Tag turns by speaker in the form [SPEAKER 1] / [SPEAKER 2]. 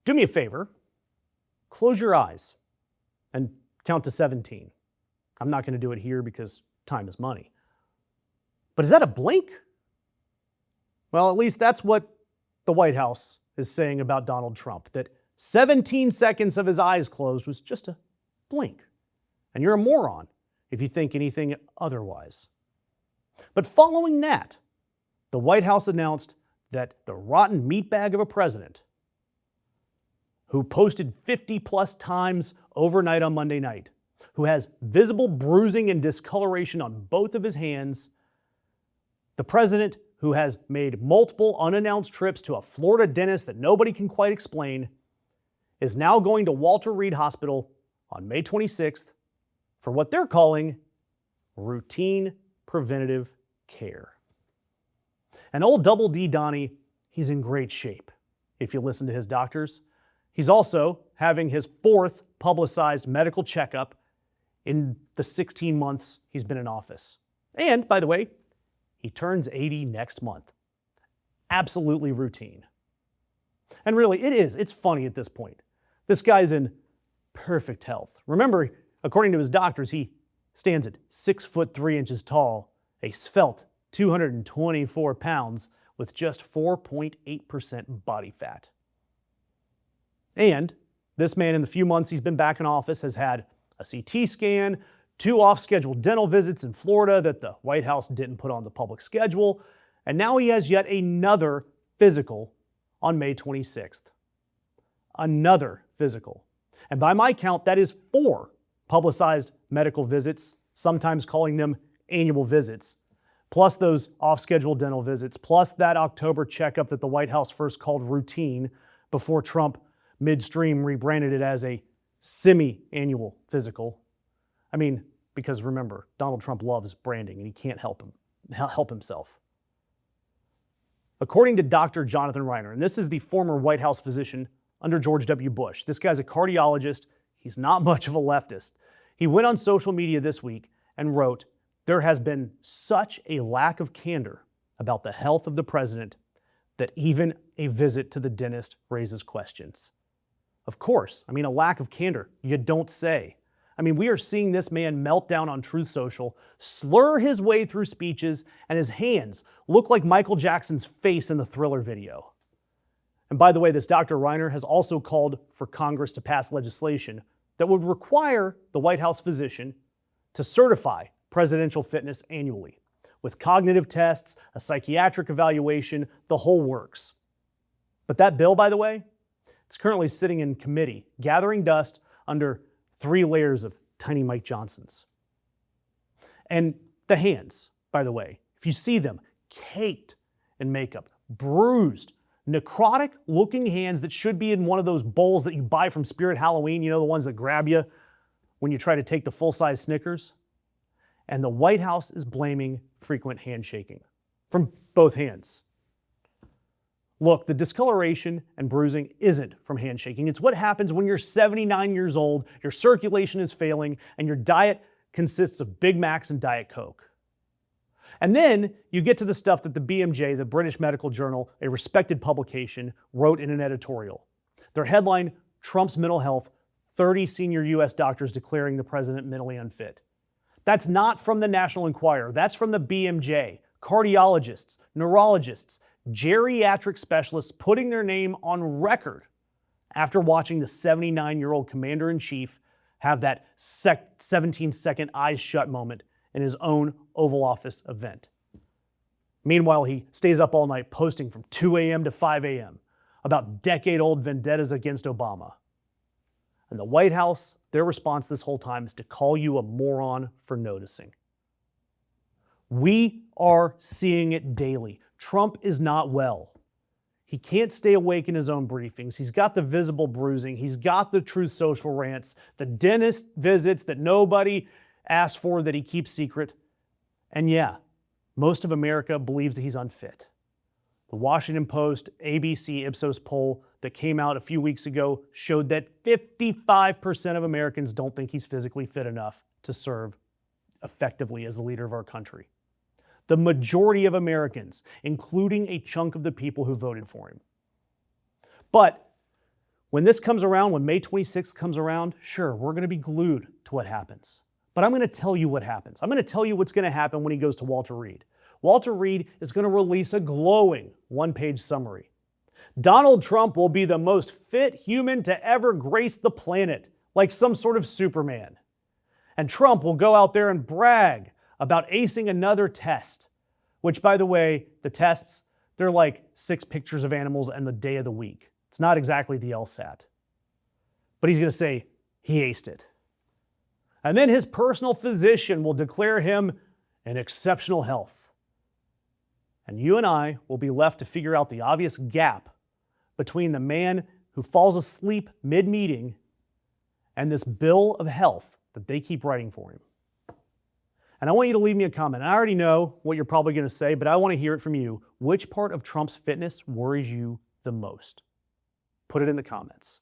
[SPEAKER 1] Do me a favor, close your eyes and count to 17. I'm not going to do it here because time is money. But is that a blink? Well, at least that's what the White House is saying about Donald Trump, that 17 seconds of his eyes closed was just a blink. And you're a moron if you think anything otherwise. But following that, the White House announced that the rotten meatbag of a president, who posted 50 plus times overnight on Monday night, who has visible bruising and discoloration on both of his hands, the president who has made multiple unannounced trips to a Florida dentist that nobody can quite explain, is now going to Walter Reed Hospital on May 26th for what they're calling routine preventative care. And old Double D Donnie, he's in great shape, if you listen to his doctors. He's also having his 4th publicized medical checkup in the 16 months he's been in office. And, by the way, he turns 80 next month. Absolutely routine. And really, it's funny at this point. This guy's in perfect health. Remember, according to his doctors, he stands at 6'3" tall, a svelte 224 pounds with just 4.8% body fat. And this man, in the few months he's been back in office, has had a CT scan, 2 off-schedule dental visits in Florida that the White House didn't put on the public schedule, and now he has yet another physical on May 26th. Another physical. And by my count, that is 4 publicized medical visits, sometimes calling them annual visits, plus those off-schedule dental visits, plus that October checkup that the White House first called routine before Trump midstream rebranded it as a semi-annual physical. I mean, because remember, Donald Trump loves branding and he can't help himself. According to Dr. Jonathan Reiner, and this is the former White House physician under George W. Bush, this guy's a cardiologist, he's not much of a leftist. He went on social media this week and wrote, "There has been such a lack of candor about the health of the president that even a visit to the dentist raises questions." Of course, a lack of candor, you don't say. We are seeing this man melt down on Truth Social, slur his way through speeches, and his hands look like Michael Jackson's face in the Thriller video. And by the way, this Dr. Reiner has also called for Congress to pass legislation that would require the White House physician to certify presidential fitness annually, with cognitive tests, a psychiatric evaluation, the whole works. But that bill, by the way, it's currently sitting in committee, gathering dust under 3 layers of tiny Mike Johnsons. And the hands, by the way, if you see them, caked in makeup, bruised, necrotic-looking hands that should be in one of those bowls that you buy from Spirit Halloween, the ones that grab you when you try to take the full-size Snickers. And the White House is blaming frequent handshaking from both hands. Look, the discoloration and bruising isn't from handshaking. It's what happens when you're 79 years old, your circulation is failing, and your diet consists of Big Macs and Diet Coke. And then you get to the stuff that the BMJ, the British Medical Journal, a respected publication, wrote in an editorial. Their headline, "Trump's Mental Health, 30 Senior U.S. Doctors Declaring the President Mentally Unfit." That's not from the National Enquirer. That's from the BMJ. Cardiologists, neurologists, geriatric specialists putting their name on record after watching the 79-year-old commander-in-chief have that 17-second eyes shut moment in his own Oval Office event. Meanwhile, he stays up all night posting from 2 a.m. to 5 a.m. about decade-old vendettas against Obama. And the White House, their response this whole time is to call you a moron for noticing. We are seeing it daily. Trump is not well. He can't stay awake in his own briefings. He's got the visible bruising. He's got the Truth Social rants, the dentist visits that nobody asked for that he keeps secret. And yeah, most of America believes that he's unfit. The Washington Post ABC Ipsos poll that came out a few weeks ago showed that 55% of Americans don't think he's physically fit enough to serve effectively as the leader of our country. The majority of Americans, including a chunk of the people who voted for him. But When this comes around, when May 26th comes around, sure, we're going to be glued to what happens. But I'm going to tell you what happens. I'm going to tell you what's going to happen when he goes to Walter Reed. Walter Reed is going to release a glowing one-page summary. Donald Trump will be the most fit human to ever grace the planet, like some sort of Superman. And Trump will go out there and brag about acing another test, which, by the way, the tests, they're like 6 pictures of animals and the day of the week. It's not exactly the LSAT. But he's going to say he aced it. And then his personal physician will declare him in exceptional health. And you and I will be left to figure out the obvious gap between the man who falls asleep mid-meeting and this bill of health that they keep writing for him. And I want you to leave me a comment. I already know what you're probably going to say, but I want to hear it from you. Which part of Trump's fitness worries you the most? Put it in the comments.